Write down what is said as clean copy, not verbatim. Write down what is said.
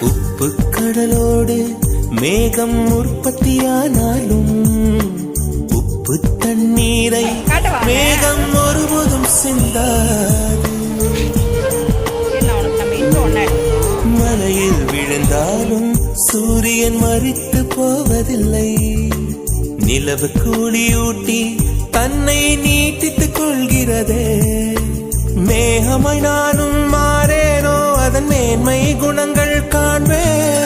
உப்பு கடலோடு மேகம் உற்பத்தியானாலும் உப்பு தண்ணீரை மேகம் ஒருபோதும் சிந்தாது. மலையில் விழுந்தாலும் சூரியன் மரித்து போவதில்லை. நிலவு கூலியூட்டி தன்னை நீட்டித்துக் கொள்கிறதே. மேகமாய் நானும் மாறேனோ அதன் மேன்மை குணங்கள் காண்பேன்.